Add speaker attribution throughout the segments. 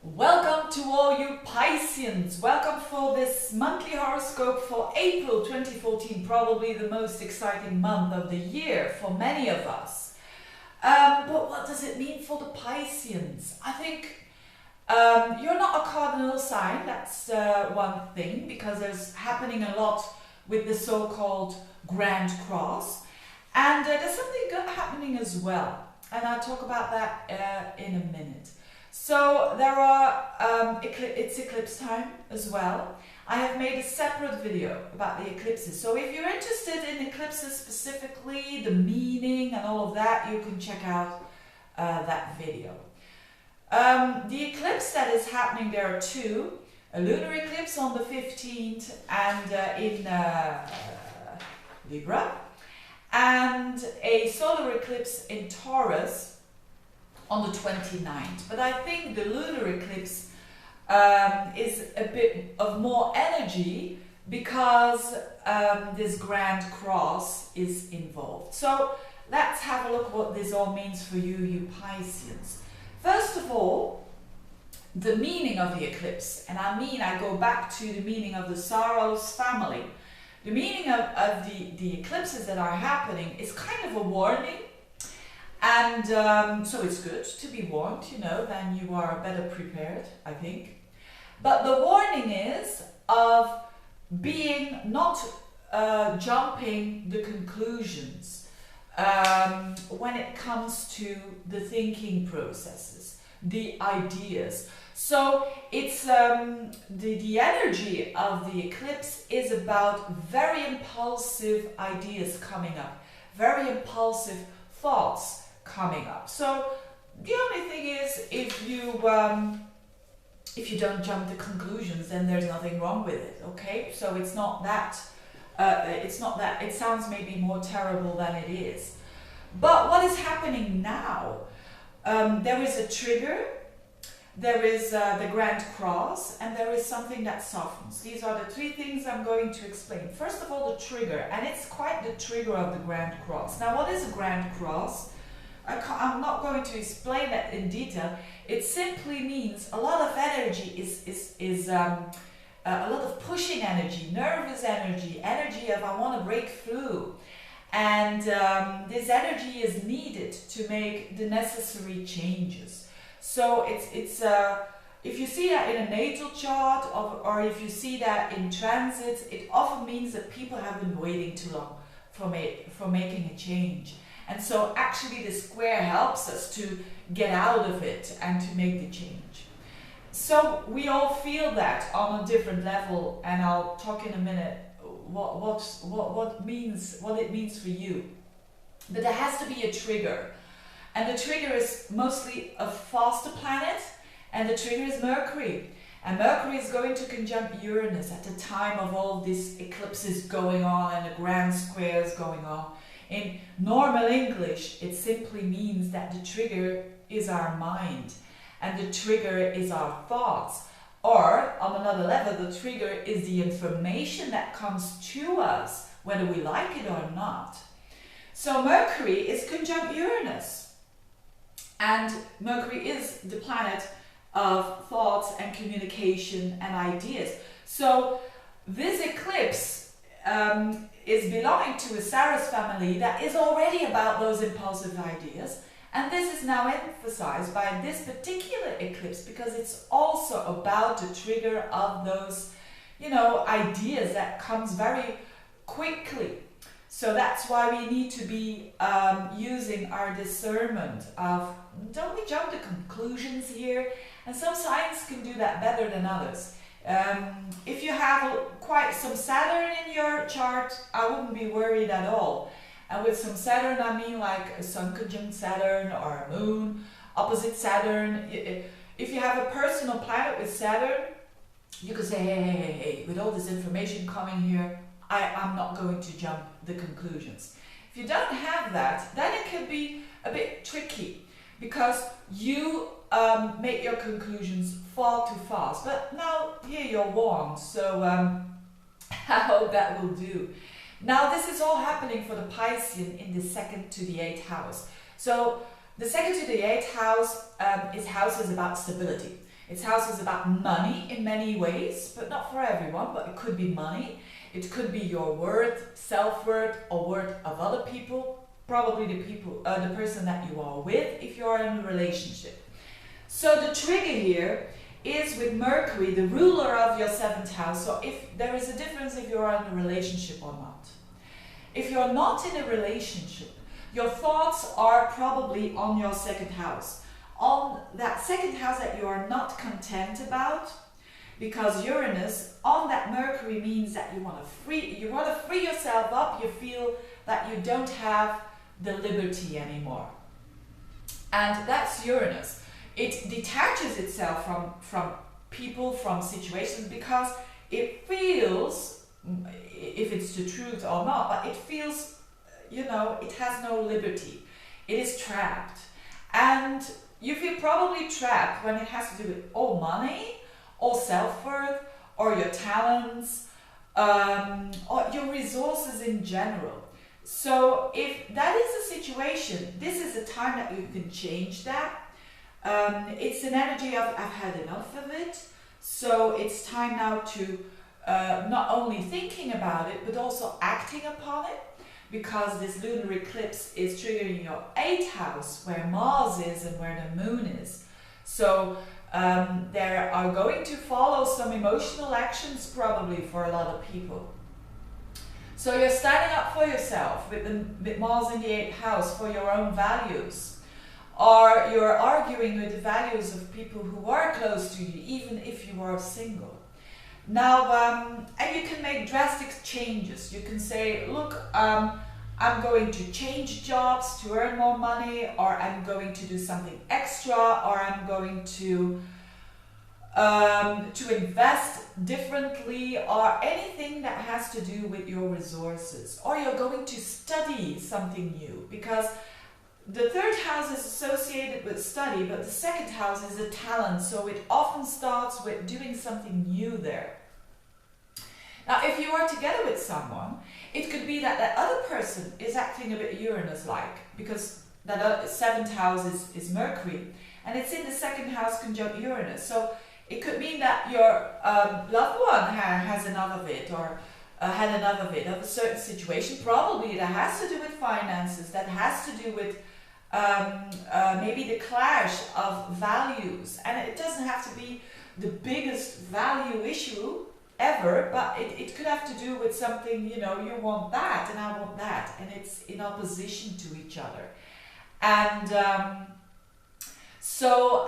Speaker 1: Welcome to all you Pisceans. Welcome for this monthly horoscope for April 2014, probably the most exciting month of the year for many of us. But what does it mean for the Pisceans? I think you're not a cardinal sign, that's one thing, because there's happening a lot with the so-called Grand Cross. And there's something good happening as well. And I'll talk about that in a minute. So there are, it's eclipse time as well. I have made a separate video about the eclipses. So if you're interested in eclipses specifically, the meaning and all of that, you can check out that video. The eclipse that is happening, there are two. A lunar eclipse on the 15th and in Libra. And a solar eclipse in Taurus on the 29th. But I think the lunar eclipse is a bit of more energy because this Grand Cross is involved. So let's have a look what this all means for you, you Pisceans. First of all, the meaning of the eclipse. And I go back to the meaning of the Saros family. The meaning of the eclipses that are happening is kind of a warning. And so it's good to be warned, you know, then you are better prepared, I think. But the warning is of being not jumping the conclusions when it comes to the thinking processes, the ideas. So it's the energy of the eclipse is about very impulsive ideas coming up, very impulsive thoughts coming up. So the only thing is, if you don't jump to conclusions, then there's nothing wrong with it. Okay, so it's not that it sounds maybe more terrible than it is. But what is happening now? There is a trigger. There is the Grand Cross, and there is something that softens. These are the three things I'm going to explain. First of all, the trigger, and it's quite the trigger of the Grand Cross. Now, what is a Grand Cross? I'm not going to explain that in detail. It simply means a lot of energy is a lot of pushing energy, nervous energy, energy of I want to break through. And this energy is needed to make the necessary changes. So it's if you see that in a natal chart or if you see that in transits, it often means that people have been waiting too long for making a change. And so actually the square helps us to get out of it and to make the change. So we all feel that on a different level, and I'll talk in a minute what it means for you. But there has to be a trigger. And the trigger is mostly a faster planet, and the trigger is Mercury. And Mercury is going to conjunct Uranus at the time of all these eclipses going on and the grand squares going on. In normal English, it simply means that the trigger is our mind and the trigger is our thoughts. Or, on another level, the trigger is the information that comes to us, whether we like it or not. So Mercury is conjunct Uranus. And Mercury is the planet of thoughts and communication and ideas. So this eclipse is belonging to a Saros family that is already about those impulsive ideas. And this is now emphasized by this particular eclipse because it's also about the trigger of those, you know, ideas that comes very quickly. So that's why we need to be using our discernment of, don't we jump to conclusions here? And some signs can do that better than others. If you have quite some Saturn in your chart, I wouldn't be worried at all. And with some Saturn, I mean like a Sun conjunct Saturn or a Moon opposite Saturn. If you have a personal planet with Saturn, you could say, hey, with all this information coming here, I'm not going to jump the conclusions. If you don't have that, then it can be a bit tricky because you make your conclusions far too fast. But now here you're warned, so I hope that will do. Now this is all happening for the Piscean in the 2nd to the 8th house. So the 2nd to the 8th house is houses about stability. Its house is about money in many ways, but not for everyone, but it could be money. It could be your worth, self-worth, or worth of other people, probably the person that you are with if you are in a relationship. So the trigger here is with Mercury, the ruler of your 7th house. So if there is a difference if you're in a relationship or not. If you're not in a relationship, your thoughts are probably on your 2nd house. On that 2nd house that you are not content about, because Uranus on that Mercury means that you want to free yourself up. You feel that you don't have the liberty anymore. And that's Uranus. It detaches itself from people, from situations, because it feels, if it's the truth or not, but it feels, it has no liberty. It is trapped. And you feel probably trapped when it has to do with all money, or self-worth, or your talents, or your resources in general. So if that is a situation, this is a time that you can change that. It's an energy of I've had enough of it. So it's time now to not only thinking about it, but also acting upon it. Because this lunar eclipse is triggering your 8th house, where Mars is and where the moon is. So there are going to follow some emotional actions probably for a lot of people. So you're standing up for yourself with Mars in the 8th house for your own values. Or you're arguing with the values of people who are close to you, even if you are single. Now, and you can make drastic changes. You can say, look, I'm going to change jobs to earn more money, or I'm going to do something extra, or I'm going to invest differently, or anything that has to do with your resources. Or you're going to study something new, because the 3rd house is associated with study, but the 2nd house is a talent, so it often starts with doing something new there. Now, if you are together with someone, it could be that that other person is acting a bit Uranus-like, because that 7th house is Mercury, and it's in the 2nd house conjunct Uranus. So it could mean that your loved one has enough of it, or had enough of it, of a certain situation, probably that has to do with finances, that has to do with maybe the clash of values. And it doesn't have to be the biggest value issue ever, but it could have to do with something, you want that and I want that, and it's in opposition to each other. And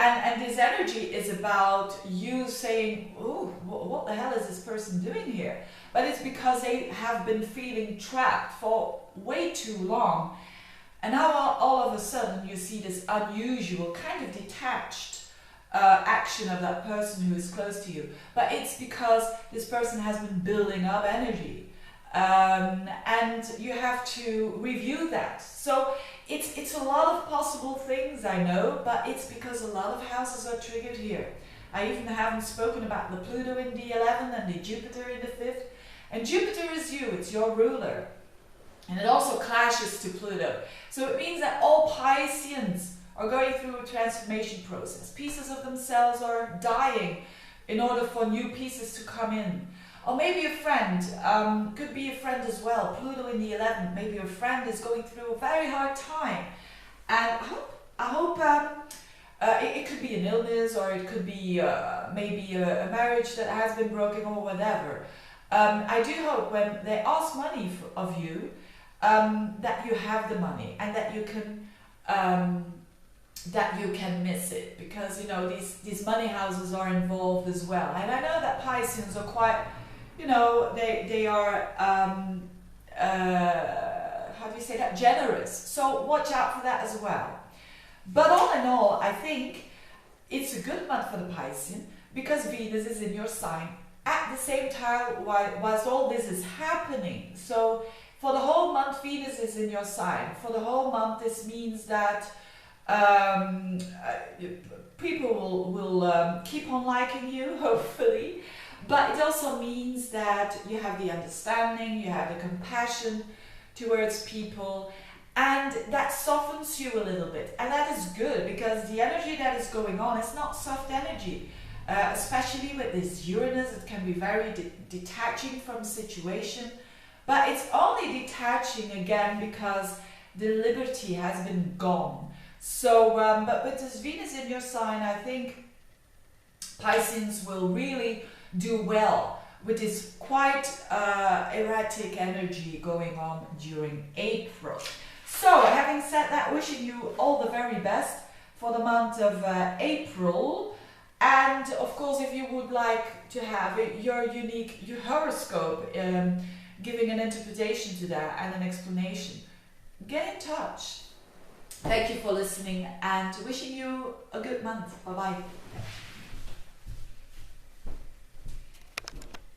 Speaker 1: and this energy is about you saying, oh, what the hell is this person doing here? But it's because they have been feeling trapped for way too long. And now all of a sudden you see this unusual kind of detached action of that person who is close to you. But it's because this person has been building up energy. And you have to review that. So it's a lot of possible things, I know, but it's because a lot of houses are triggered here. I even haven't spoken about the Pluto in the 11th and the Jupiter in the 5th. And Jupiter is you, it's your ruler. And it also clashes to Pluto. So it means that all Pisceans are going through a transformation process. Pieces of themselves are dying in order for new pieces to come in. Or maybe a friend, could be a friend as well. Pluto in the 11th, maybe your friend is going through a very hard time. And I hope it could be an illness, or it could be maybe a marriage that has been broken, or whatever. I do hope when they ask money of you, that you have the money, and that you can miss it, because these money houses are involved as well. And I know that Pisceans are quite, they are how do you say that, generous. So watch out for that as well. But all in all, I think it's a good month for the Piscean, because Venus is in your sign at the same time whilst all this is happening. So for the whole month, Venus is in your sign. For the whole month, this means that people will keep on liking you, hopefully. But it also means that you have the understanding, you have the compassion towards people, and that softens you a little bit. And that is good, because the energy that is going on is not soft energy. especially with this Uranus. It can be very detaching from situation, but it's only detaching again because the liberty has been gone. So, but with this Venus in your sign, I think Pisces will really do well with this quite erratic energy going on during April. So, having said that, wishing you all the very best for the month of April. And of course, if you would like to have your horoscope, giving an interpretation to that and an explanation, get in touch. Thank you for listening and wishing you a good month. Bye bye.